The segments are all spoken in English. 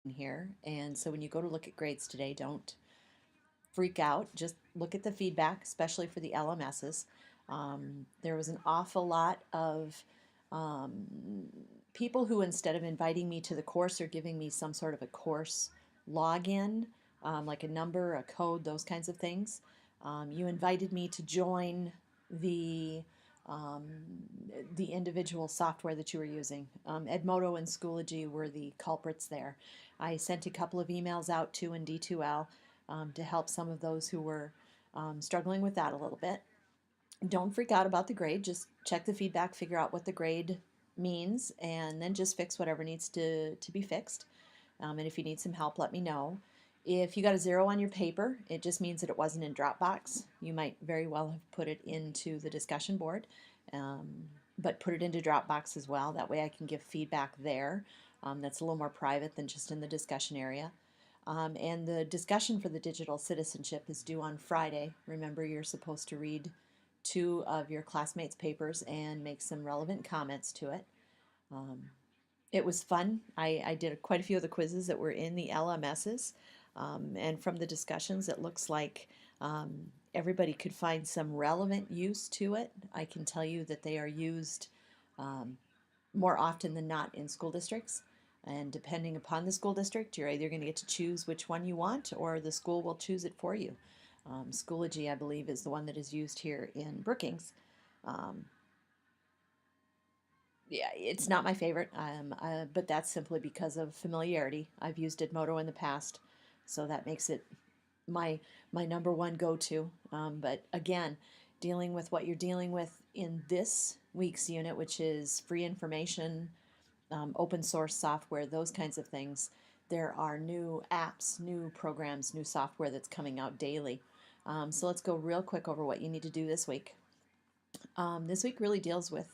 here. And so when you go to look at grades today, don't freak out. Just look at the feedback, especially for the LMSs. There was an awful lot of um, people who, instead of inviting me to the course, are giving me some sort of a course login, like a number, a code, those kinds of things. You invited me to join the um, the individual software that you were using. Edmodo and Schoology were the culprits there. I sent a couple of emails out to in D2L to help some of those who were struggling with that a little bit. Don't freak out about the grade. Just check the feedback, figure out what the grade means, and then just fix whatever needs to be fixed. And if you need some help, let me know. If you got a 0 on your paper, it just means that it wasn't in Dropbox. You might very well have put it into the discussion board, um, but put it into Dropbox as well. That way I can give feedback there. That's a little more private than just in the discussion area. And the discussion for the digital citizenship is due on Friday. Remember, you're supposed to read 2 of your classmates' papers and make some relevant comments to it. Um, it was fun. I did quite a few of the quizzes that were in the LMSs. And from the discussions, it looks like everybody could find some relevant use to it. I can tell you that they are used um, more often than not in school districts. And depending upon the school district, you're either going to get to choose which one you want, or the school will choose it for you. Schoology, I believe, is the one that is used here in Brookings. Um, yeah, it's not my favorite, but that's simply because of familiarity. I've used Edmodo in the past, so that makes it my my number one go-to. But again, dealing with what you're dealing with in this week's unit, which is free information, open source software, those kinds of things. There are new apps, new programs, new software that's coming out daily. So let's go real quick over what you need to do this week. This week really deals with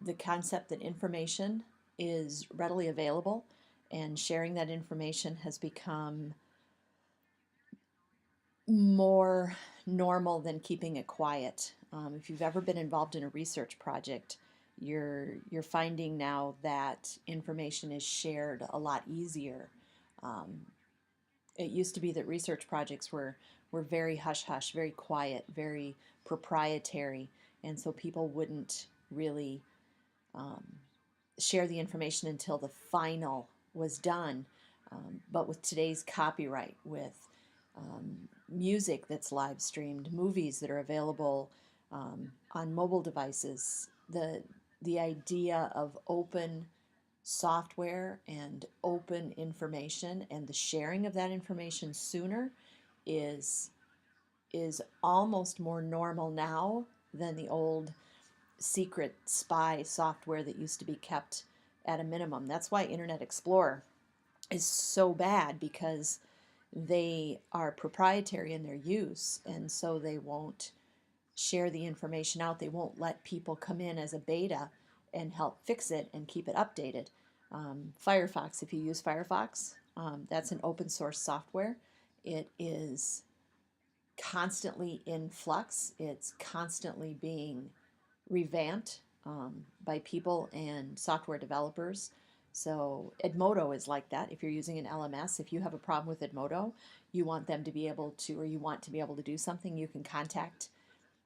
the concept that information is readily available, and sharing that information has become more normal than keeping it quiet. If you've ever been involved in a research project, you're finding now that information is shared a lot easier. Um, it used to be that research projects were very hush hush, very quiet, very proprietary, and so people wouldn't really um, share the information until the final was done. But with today's copyright, with music that's live streamed, movies that are available on mobile devices, the idea of open software and open information and the sharing of that information sooner is is almost more normal now than the old secret spy software that used to be kept at a minimum. That's why Internet Explorer is so bad, because they are proprietary in their use, and so they won't share the information out. They won't let people come in as a beta and help fix it and keep it updated. Firefox, if you use Firefox, that's an open source software. It is constantly in flux, it's constantly being revamped by people and software developers. So Edmodo is like that. If you're using an LMS, if you have a problem with Edmodo, you want them to be able to, or you want to be able to do something, you can contact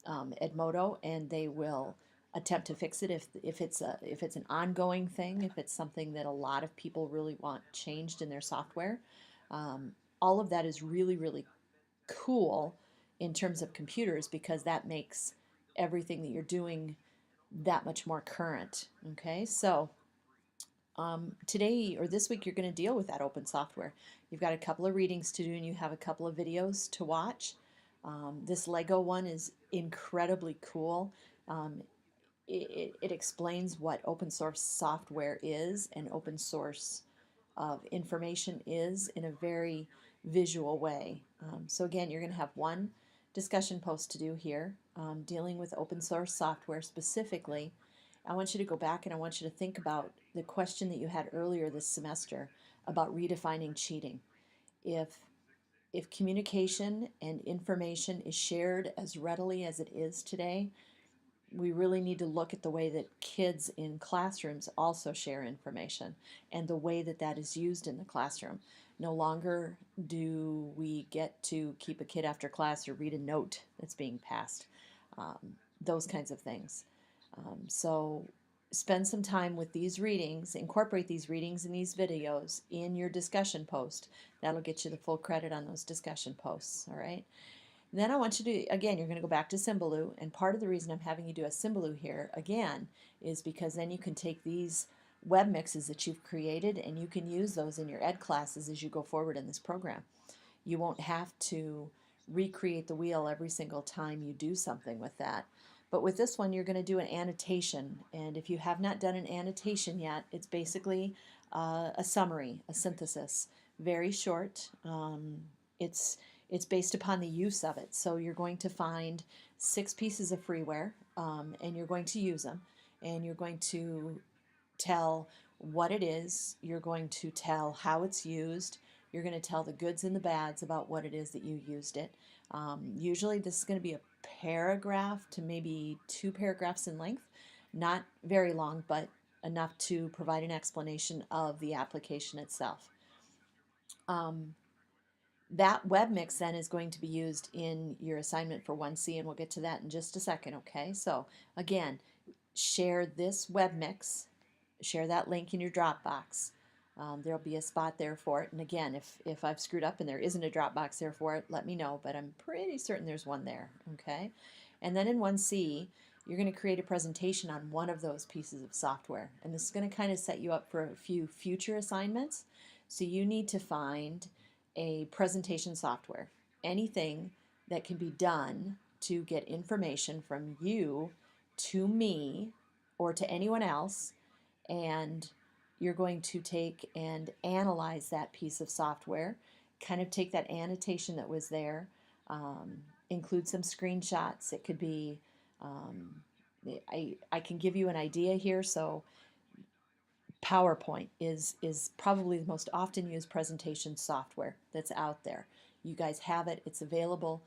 Edmodo, and they will attempt to fix it if it's an ongoing thing, if it's something that a lot of people really want changed in their software. Um, all of that is really, really cool in terms of computers, because that makes everything that you're doing that much more current. Okay, so today or this week you're going to deal with that open software. You've got a couple of readings to do, and you have a couple of videos to watch. This Lego one is incredibly cool. Um, it explains what open source software is and open source of information is in a very visual way. So again, you're going to have one discussion post to do here, dealing with open source software specifically. I want you to go back and I want you to think about the question that you had earlier this semester about redefining cheating. If if communication and information is shared as readily as it is today, we really need to look at the way that kids in classrooms also share information and the way that that is used in the classroom. No longer do we get to keep a kid after class or read a note that's being passed, those kinds of things. So spend some time with these readings, incorporate these readings and these videos in your discussion post. That'll get you the full credit on those discussion posts, all right? Then I want you to, again, you're going to go back to Symbaloo, and part of the reason I'm having you do a Symbaloo here, again, is because then you can take these web mixes that you've created and you can use those in your ed classes as you go forward in this program. You won't have to recreate the wheel every single time you do something with that. But with this one, you're going to do an annotation, and if you have not done an annotation yet, it's basically a summary, a synthesis, very short. It's based upon the use of it. So you're going to find 6 pieces of freeware, and you're going to use them, and you're going to tell what it is, you're going to tell how it's used, you're going to tell the goods and the bads about what it is that you used it. Usually this is going to be a paragraph to maybe 2 paragraphs in length, not very long, but enough to provide an explanation of the application itself. That web mix then is going to be used in your assignment for 1C, and we'll get to that in just a second, okay? So again, share this web mix, share that link in your Dropbox. There'll be a spot there for it, and again, if I've screwed up and there isn't a Dropbox there for it, let me know, but I'm pretty certain there's one there, okay? And then in 1C, you're going to create a presentation on one of those pieces of software, and this is going to kind of set you up for a few future assignments. So you need to find a presentation software, anything that can be done to get information from you to me or to anyone else, and you're going to take and analyze that piece of software, kind of take that annotation that was there, include some screenshots. It could be, I can give you an idea here. So PowerPoint is probably the most often used presentation software that's out there. You guys have it, it's available.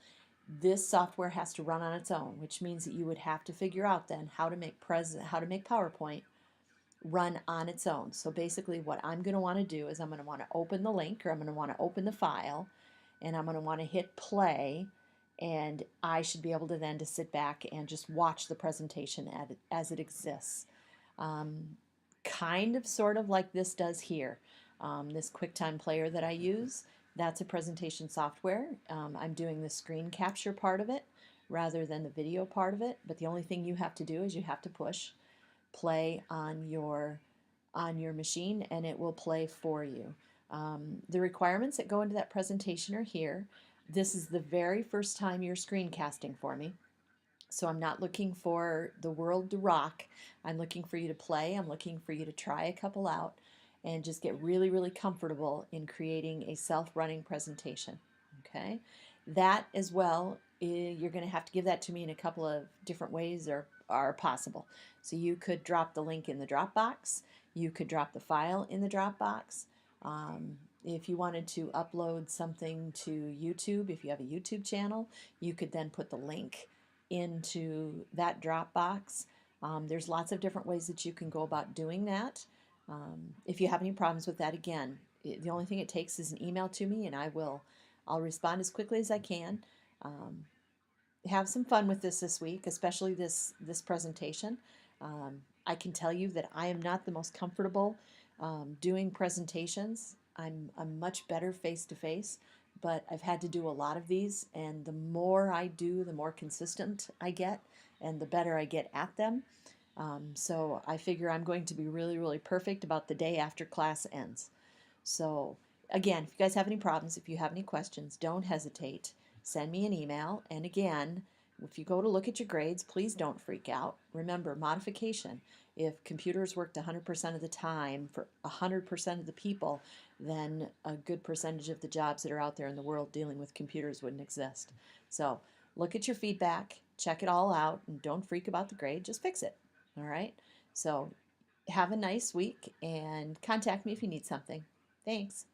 This software has to run on its own, which means that you would have to figure out then how to make PowerPoint run on its own. So basically what I'm going to want to do is I'm going to want to open the link, or I'm going to want to open the file, and I'm going to want to hit play, and I should be able to then to sit back and just watch the presentation as it exists. Kind of sort of like this does here. This QuickTime Player that I use, that's a presentation software. I'm doing the screen capture part of it rather than the video part of it, but the only thing you have to do is you have to push play on your machine and it will play for you. The requirements that go into that presentation are here. This is the very first time you're screencasting for me. So I'm not looking for the world to rock. I'm looking for you to play. I'm looking for you to try a couple out and just get really, really comfortable in creating a self-running presentation. Okay? That as well, you're going to have to give that to me in a couple of different ways are possible. So you could drop the link in the Dropbox. You could drop the file in the Dropbox. If you wanted to upload something to YouTube, if you have a YouTube channel, you could then put the link into that Dropbox. There's lots of different ways that you can go about doing that. If you have any problems with that, again, the only thing it takes is an email to me, and I'll respond as quickly as I can. Have some fun with this week, especially this presentation. I can tell you that I am not the most comfortable doing presentations. I'm much better face to face, but I've had to do a lot of these, and the more I do, the more consistent I get, and the better I get at them. So I figure I'm going to be really, really perfect about the day after class ends. So again, if you guys have any problems, if you have any questions, don't hesitate. Send me an email. And again, if you go to look at your grades, please don't freak out. Remember, modification. If computers worked 100% of the time for 100% of the people, then a good percentage of the jobs that are out there in the world dealing with computers wouldn't exist. So look at your feedback, check it all out, and don't freak about the grade. Just fix it. All right? So have a nice week, and contact me if you need something. Thanks.